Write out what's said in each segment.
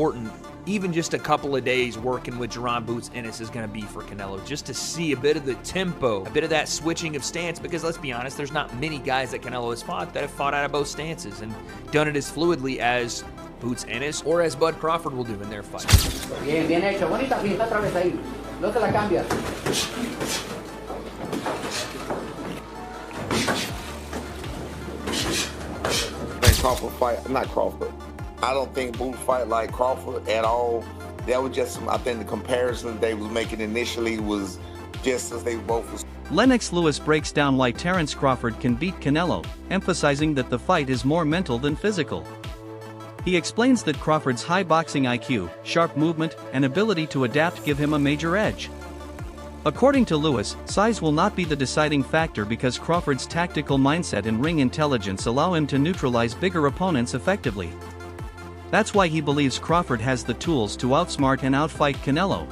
important even just a couple of days working with Jaron Boots Ennis is going to be for Canelo, just to see a bit of the tempo, a bit of that switching of stance, because let's be honest, there's not many guys that Canelo has fought that have fought out of both stances and done it as fluidly as Boots Ennis or as Bud Crawford will do in their fight. Bien, bien hecho. Bonita finta otra vez ahí. No te la cambias. Crawford fight, not Crawford. I don't think Boots fight like Crawford at all. That was just, I think the comparison they was making initially was just as they both was. Lennox Lewis breaks down why Terence Crawford can beat Canelo, emphasizing that the fight is more mental than physical. He explains that Crawford's high boxing IQ, sharp movement, and ability to adapt give him a major edge. According to Lewis, size will not be the deciding factor because Crawford's tactical mindset and ring intelligence allow him to neutralize bigger opponents effectively. That's why he believes Crawford has the tools to outsmart and outfight Canelo.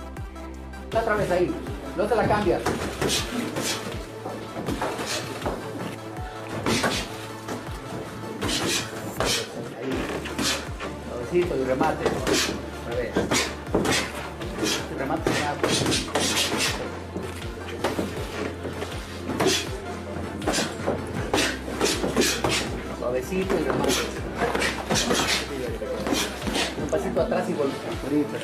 Otra vez ahí. No te la cambias. Ahí. Suavecito y remate. A ver. Remate rápido. Suavecito y remate. Un pasito atrás y volviste.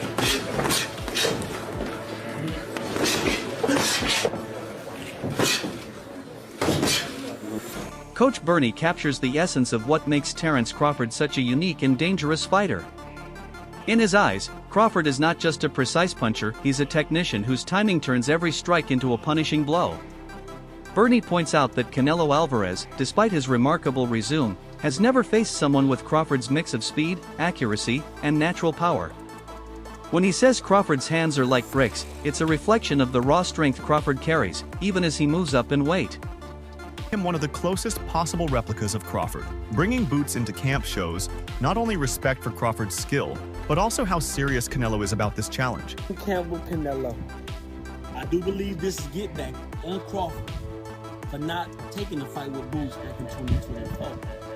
Coach Bernie captures the essence of what makes Terence Crawford such a unique and dangerous fighter. In his eyes, Crawford is not just a precise puncher, he's a technician whose timing turns every strike into a punishing blow. Bernie points out that Canelo Alvarez, despite his remarkable resume, has never faced someone with Crawford's mix of speed, accuracy, and natural power. When he says Crawford's hands are like bricks, it's a reflection of the raw strength Crawford carries, even as he moves up in weight. Him one of the closest possible replicas of Crawford. Bringing Boots into camp shows not only respect for Crawford's skill, but also how serious Canelo is about this challenge. Camp with Canelo. I do believe this is get back on Crawford for not taking the fight with Boots back in 2024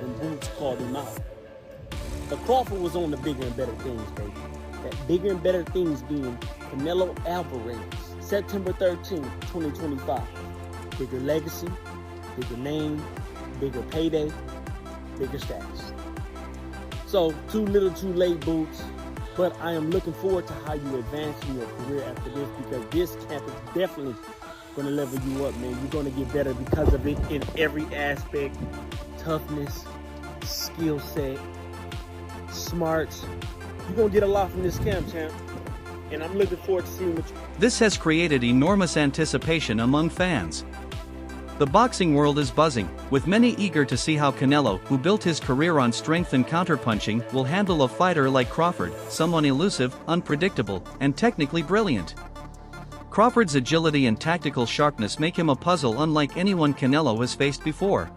when Boots called him out. But Crawford was on the bigger and better things, baby. That bigger and better things being Canelo Alvarez, September 13, 2025. Bigger legacy, bigger name, bigger payday, bigger status. So, too little too late, Boots. But I am looking forward to how you advance in your career after this, because this camp is definitely going to level you up, man. You're going to get better because of it in every aspect. Toughness, skill set, smarts. You're going to get a lot from this camp, champ. And I'm looking forward to seeing what you... This has created enormous anticipation among fans. The boxing world is buzzing, with many eager to see how Canelo, who built his career on strength and counterpunching, will handle a fighter like Crawford, someone elusive, unpredictable, and technically brilliant. Crawford's agility and tactical sharpness make him a puzzle unlike anyone Canelo has faced before.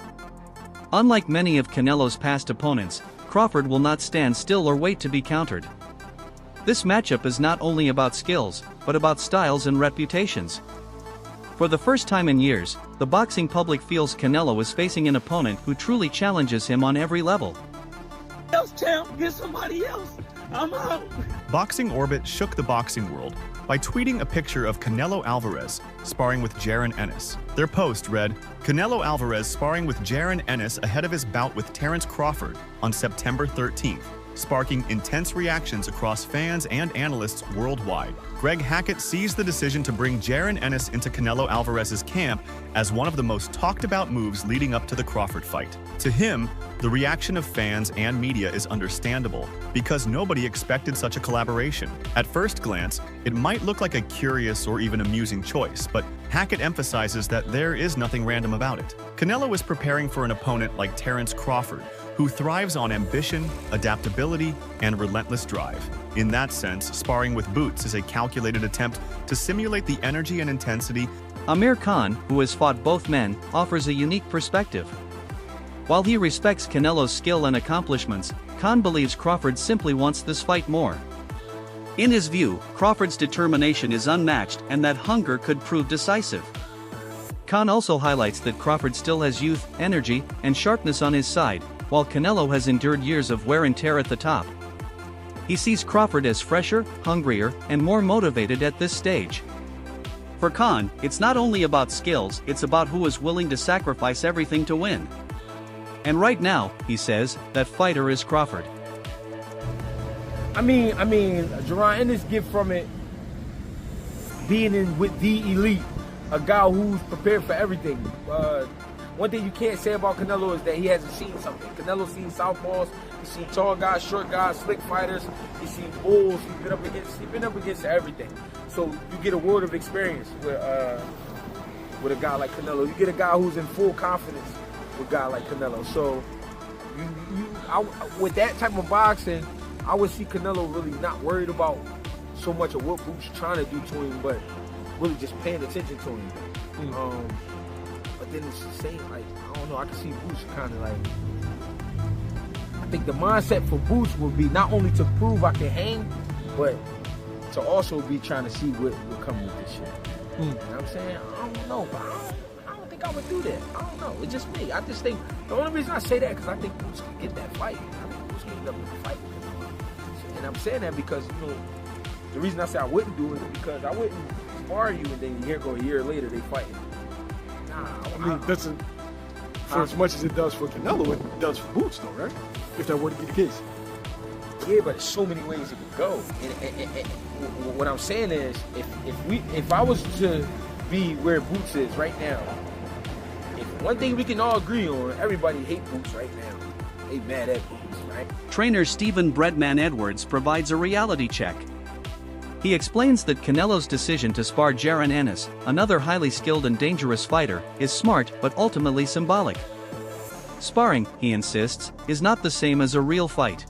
Unlike many of Canelo's past opponents, Crawford will not stand still or wait to be countered. This matchup is not only about skills, but about styles and reputations. For the first time in years, the boxing public feels Canelo is facing an opponent who truly challenges him on every level. Champ, get somebody else. I'm out. Boxing Orbit shook the boxing world by tweeting a picture of Canelo Alvarez sparring with Jaron Ennis. Their post read, "Canelo Alvarez sparring with Jaron Ennis ahead of his bout with Terence Crawford on September 13th, sparking intense reactions across fans and analysts worldwide. Greg Hackett sees the decision to bring Jaron Ennis into Canelo Alvarez's camp as one of the most talked about moves leading up to the Crawford fight. To him, the reaction of fans and media is understandable because nobody expected such a collaboration. At first glance, it might look like a curious or even amusing choice, but Hackett emphasizes that there is nothing random about it. Canelo is preparing for an opponent like Terence Crawford, who thrives on ambition, adaptability, and relentless drive. In that sense, sparring with Boots is a calculated attempt to simulate the energy and intensity. Amir Khan, who has fought both men, offers a unique perspective. While he respects Canelo's skill and accomplishments, Khan believes Crawford simply wants this fight more. In his view, Crawford's determination is unmatched and that hunger could prove decisive. Khan also highlights that Crawford still has youth, energy, and sharpness on his side, while Canelo has endured years of wear and tear at the top. He sees Crawford as fresher, hungrier, and more motivated at this stage. For Khan, it's not only about skills, it's about who is willing to sacrifice everything to win. And right now, he says, that fighter is Crawford. I mean, Jaron Ennis get from it being in with the elite, a guy who's prepared for everything. One thing you can't say about Canelo is that he hasn't seen something. Canelo's seen southpaws, he's seen tall guys, short guys, slick fighters, he's seen bulls, he's been up against everything. So you get a world of experience with a guy like Canelo. You get a guy who's in full confidence with a guy like Canelo. So with that type of boxing, I would see Canelo really not worried about so much of what Boots trying to do to him, but really just paying attention to him. But then it's the same, like, I don't know, I can see Boots kind of like, I think the mindset for Boots would be not only to prove I can hang, but to also be trying to see what will come with this shit. You know what I'm saying? I don't know, but I don't think I would do that. I don't know. It's just me. I just think, the only reason I say that because I think Boots can get that fight. I think Boots can end up in the fight. And I'm saying that because, you know, the reason I say I wouldn't do it is because I wouldn't spar you and then here go a year later they fighting. Nah, I mean, it doesn't, for as much as it does for Canelo, it does for Boots though, right? If that were to be the case. Yeah, but there's so many ways it could go. And what I'm saying is, if I was to be where Boots is right now, if one thing we can all agree on, everybody hate Boots right now. They mad at Boots, right? Trainer Stephen Breadman Edwards provides a reality check. He explains that Canelo's decision to spar Jaron Ennis, another highly skilled and dangerous fighter, is smart but ultimately symbolic. Sparring, he insists, is not the same as a real fight.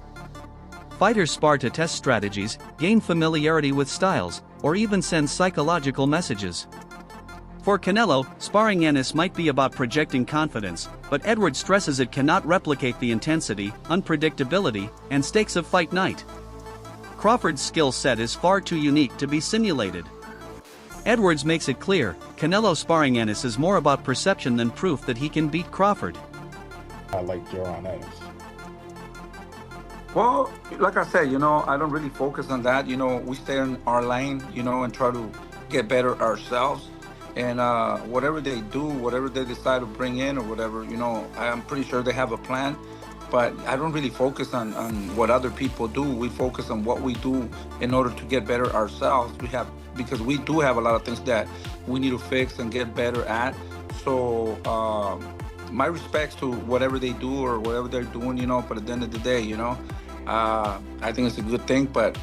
Fighters spar to test strategies, gain familiarity with styles, or even send psychological messages. For Canelo, sparring Ennis might be about projecting confidence, but Edwards stresses it cannot replicate the intensity, unpredictability, and stakes of fight night. Crawford's skill set is far too unique to be simulated. Edwards makes it clear, Canelo sparring Ennis is more about perception than proof that he can beat Crawford. I like Jaron Ennis. Well, like I said, I don't really focus on that. We stay in our lane, and try to get better ourselves. And whatever they do, whatever they decide to bring in or whatever, I'm pretty sure they have a plan. But I don't really focus on what other people do. We focus on what we do in order to get better ourselves. Because we do have a lot of things that we need to fix and get better at. So my respects to whatever they do or whatever they're doing, but at the end of the day, I think it's a good thing, but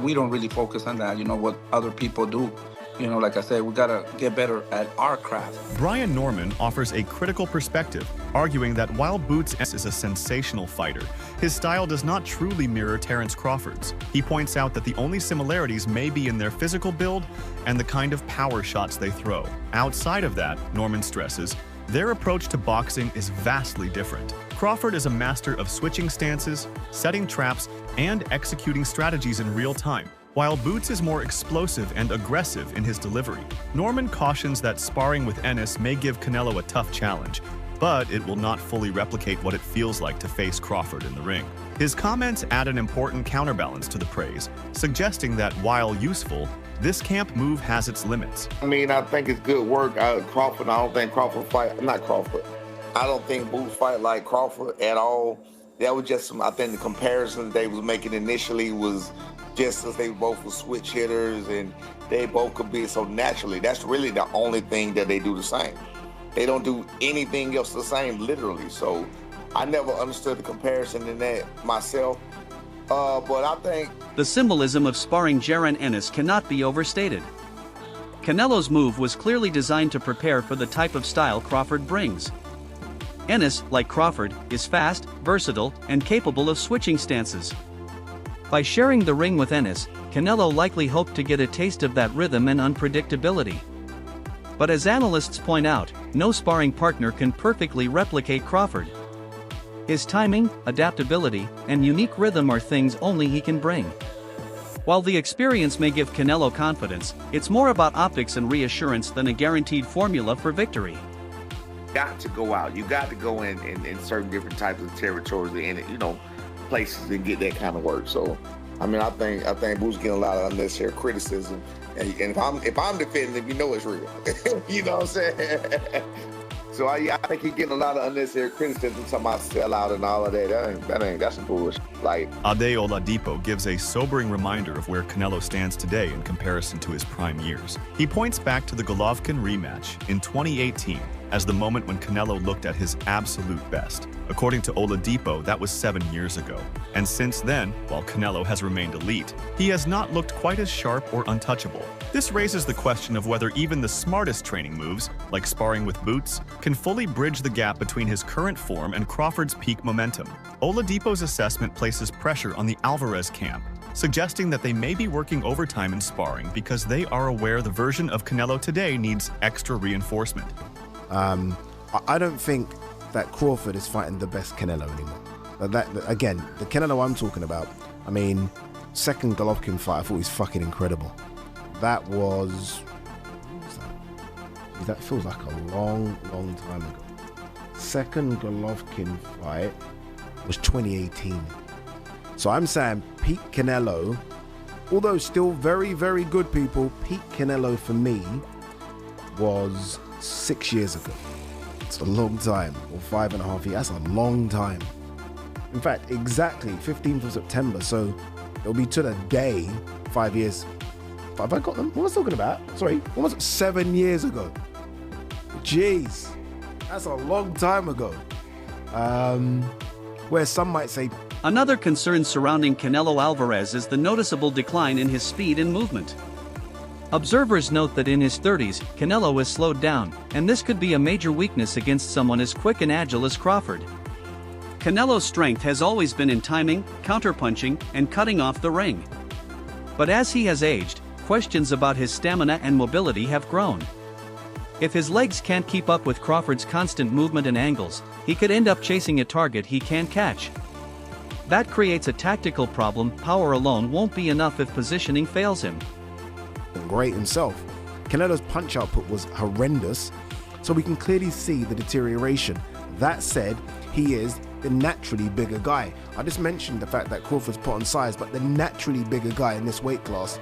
we don't really focus on that, what other people do. Like I said, we gotta get better at our craft. Brian Norman offers a critical perspective, arguing that while Boots is a sensational fighter, his style does not truly mirror Terence Crawford's. He points out that the only similarities may be in their physical build and the kind of power shots they throw. Outside of that, Norman stresses, their approach to boxing is vastly different. Crawford is a master of switching stances, setting traps, and executing strategies in real time, while Boots is more explosive and aggressive in his delivery. Norman cautions that sparring with Ennis may give Canelo a tough challenge, but it will not fully replicate what it feels like to face Crawford in the ring. His comments add an important counterbalance to the praise, suggesting that while useful, this camp move has its limits. I think it's good work. Crawford, I don't think Crawford fight, not Crawford. I don't think Boots fight like Crawford at all. That was just I think the comparisons they was making initially was just as they both were switch hitters and they both could be so naturally. That's really the only thing that they do the same. They don't do anything else the same, literally. So I never understood the comparison in that myself. But I think the symbolism of sparring Jaron Ennis cannot be overstated. Canelo's move was clearly designed to prepare for the type of style Crawford brings. Ennis, like Crawford, is fast, versatile, and capable of switching stances. By sharing the ring with Ennis, Canelo likely hoped to get a taste of that rhythm and unpredictability. But as analysts point out, no sparring partner can perfectly replicate Crawford. His timing, adaptability, and unique rhythm are things only he can bring. While the experience may give Canelo confidence, it's more about optics and reassurance than a guaranteed formula for victory. got to go out. You got to go in certain different types of territories. And, places and get that kind of work. So, I mean, I think Boots getting a lot of unnecessary criticism. And if I'm defending him, you know it's real. You know what I'm saying? So I think he's getting a lot of unnecessary criticism, talking about sellout and all of that. That's some bullshit. Like, Ade Oladipo gives a sobering reminder of where Canelo stands today in comparison to his prime years. He points back to the Golovkin rematch in 2018 as the moment when Canelo looked at his absolute best. According to Oladipo, that was 7 years ago. And since then, while Canelo has remained elite, he has not looked quite as sharp or untouchable. This raises the question of whether even the smartest training moves, like sparring with Boots, can fully bridge the gap between his current form and Crawford's peak momentum. Oladipo's assessment places pressure on the Alvarez camp, suggesting that they may be working overtime in sparring because they are aware the version of Canelo today needs extra reinforcement. I don't think that Crawford is fighting the best Canelo anymore. Again, the Canelo I'm talking about, I mean, second Golovkin fight, I thought he was fucking incredible. That was... That feels like a long time ago. Second Golovkin fight was 2018. So I'm saying peak Canelo, although still very, very good people, peak Canelo for me was 6 years ago. It's a long time, or 5.5 years. That's a long time. In fact, exactly 15th of September. So it'll be to the day 5 years. Have I got them? What was I talking about? Sorry, almost 7 years ago. Jeez, that's a long time ago. Where some might say. Another concern surrounding Canelo Alvarez is the noticeable decline in his speed and movement. Observers note that in his 30s, Canelo has slowed down, and this could be a major weakness against someone as quick and agile as Crawford. Canelo's strength has always been in timing, counterpunching, and cutting off the ring. But as he has aged, questions about his stamina and mobility have grown. If his legs can't keep up with Crawford's constant movement and angles, he could end up chasing a target he can't catch. That creates a tactical problem. Power alone won't be enough if positioning fails him. Great himself. Canelo's punch output was horrendous, so we can clearly see the deterioration. That said, he is the naturally bigger guy. I just mentioned the fact that Crawford's put on size, but the naturally bigger guy in this weight class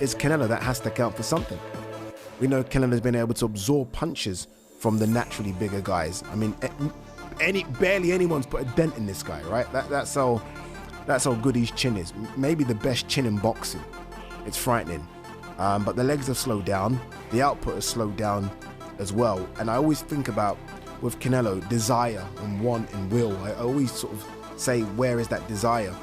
is Canelo. That has to count for something. We know Canelo's been able to absorb punches from the naturally bigger guys. I mean, barely anyone's put a dent in this guy, right? That's how good his chin is. Maybe the best chin in boxing. It's frightening. But the legs have slowed down. The output has slowed down as well. And I always think about, with Canelo, desire and want and will. I always sort of say, where is that desire?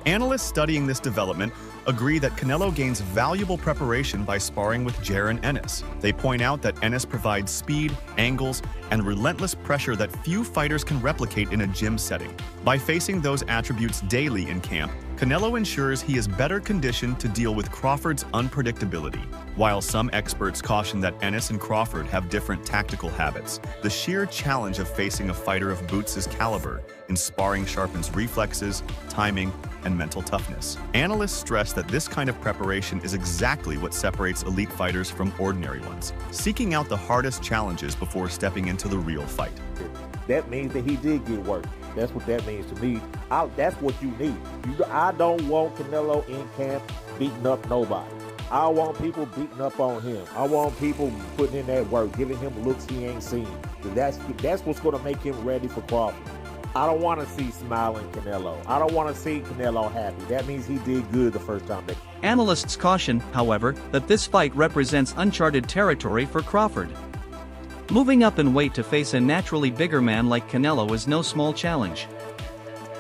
Analysts studying this development agree that Canelo gains valuable preparation by sparring with Jaron Ennis. They point out that Ennis provides speed, angles, and relentless pressure that few fighters can replicate in a gym setting. By facing those attributes daily in camp, Canelo ensures he is better conditioned to deal with Crawford's unpredictability. While some experts caution that Ennis and Crawford have different tactical habits, the sheer challenge of facing a fighter of Boots' caliber in sparring sharpens reflexes, timing, and mental toughness. Analysts stress that this kind of preparation is exactly what separates elite fighters from ordinary ones, seeking out the hardest challenges before stepping into the real fight. That means that he did get work. That's what that means to me. That's what you need. I don't want Canelo in camp beating up nobody. I want people beating up on him. I want people putting in that work, giving him looks he ain't seen. That's what's going to make him ready for Crawford. I don't want to see smiling Canelo. I don't want to see Canelo happy. That means he did good the first time. Analysts caution, however, that this fight represents uncharted territory for Crawford. Moving up in weight to face a naturally bigger man like Canelo is no small challenge.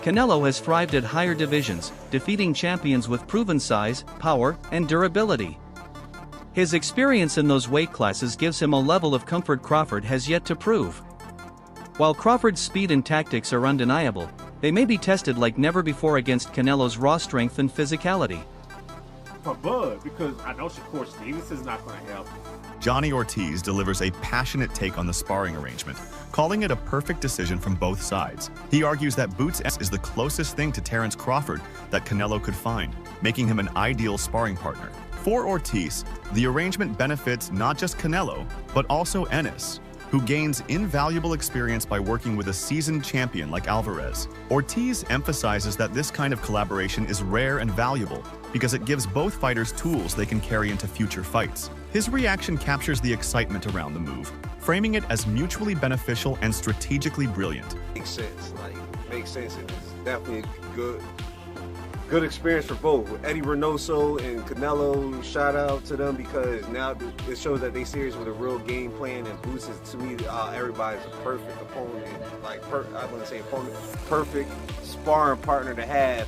Canelo has thrived at higher divisions, defeating champions with proven size, power, and durability. His experience in those weight classes gives him a level of comfort Crawford has yet to prove. While Crawford's speed and tactics are undeniable, they may be tested like never before against Canelo's raw strength and physicality. For Bud, because I know Shakur Stevenson's not going to help. Johnny Ortiz delivers a passionate take on the sparring arrangement, calling it a perfect decision from both sides. He argues that Boots is the closest thing to Terence Crawford that Canelo could find, making him an ideal sparring partner. For Ortiz, the arrangement benefits not just Canelo, but also Ennis. who gains invaluable experience by working with a seasoned champion like Alvarez. Ortiz emphasizes that this kind of collaboration is rare and valuable because it gives both fighters tools they can carry into future fights. His reaction captures the excitement around the move, framing it as mutually beneficial and strategically brilliant. Makes sense, makes sense. It's definitely a good experience for both. Eddie Reynoso and Canelo, shout out to them because now it shows that they serious with a real game plan, and Boots is, to me, everybody's a perfect opponent, I wouldn't say opponent, perfect sparring partner to have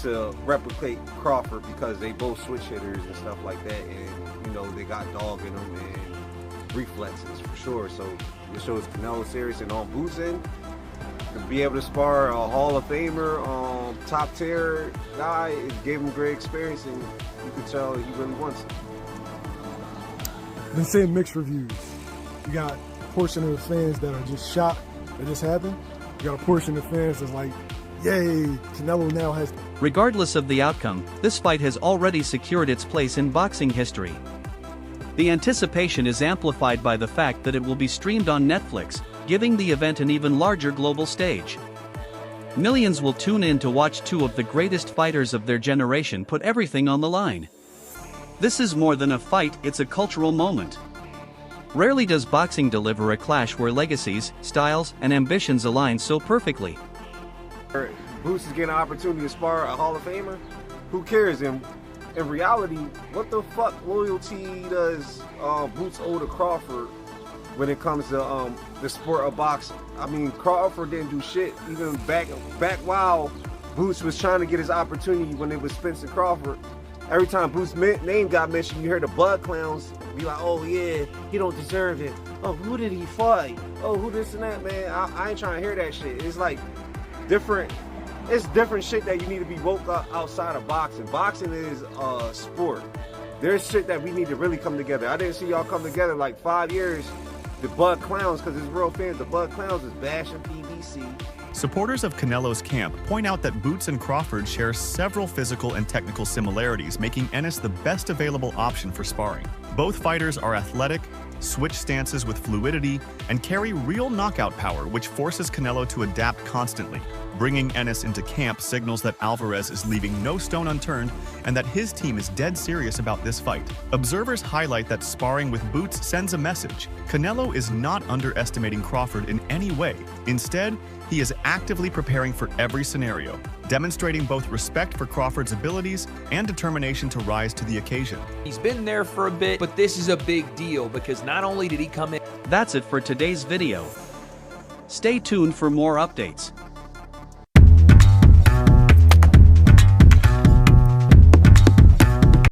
to replicate Crawford because they both switch hitters and stuff like that, and you know they got dog in them and reflexes for sure. So it shows Canelo serious, and on Boots' end, to be able to spar a Hall of Famer, top tier guy, it gave him great experience, and you can tell he really wants it. Been seeing mixed reviews. You got a portion of the fans that are just shocked that this happened. You got a portion of the fans that's like, yay, Canelo now has... Regardless of the outcome, this fight has already secured its place in boxing history. The anticipation is amplified by the fact that it will be streamed on Netflix, giving the event an even larger global stage. Millions will tune in to watch two of the greatest fighters of their generation put everything on the line. This is more than a fight, it's a cultural moment. Rarely does boxing deliver a clash where legacies, styles, and ambitions align so perfectly. Boots is getting an opportunity to spar a Hall of Famer. Who cares? In reality, what the fuck loyalty does Boots owe to Crawford when it comes to the sport of boxing? I mean, Crawford didn't do shit even back while Boots was trying to get his opportunity when it was Spencer Crawford. Every time Boots' name got mentioned, you heard the Bud Clowns be like, oh yeah, he don't deserve it. Oh, who did he fight? Oh, who this and that, man? I ain't trying to hear that shit. It's like different shit that you need to be woke up outside of boxing. Boxing is a sport. There's shit that we need to really come together. I didn't see y'all come together like 5 years. The Bud Clowns, because it's real fans, the Bud Clowns is bashing PBC. Supporters of Canelo's camp point out that Boots and Crawford share several physical and technical similarities, making Ennis the best available option for sparring. Both fighters are athletic, switch stances with fluidity, and carry real knockout power, which forces Canelo to adapt constantly. Bringing Ennis into camp signals that Alvarez is leaving no stone unturned and that his team is dead serious about this fight. Observers highlight that sparring with Boots sends a message. Canelo is not underestimating Crawford in any way. Instead, he is actively preparing for every scenario, demonstrating both respect for Crawford's abilities and determination to rise to the occasion. He's been there for a bit, but this is a big deal because not only did he come in... That's it for today's video. Stay tuned for more updates.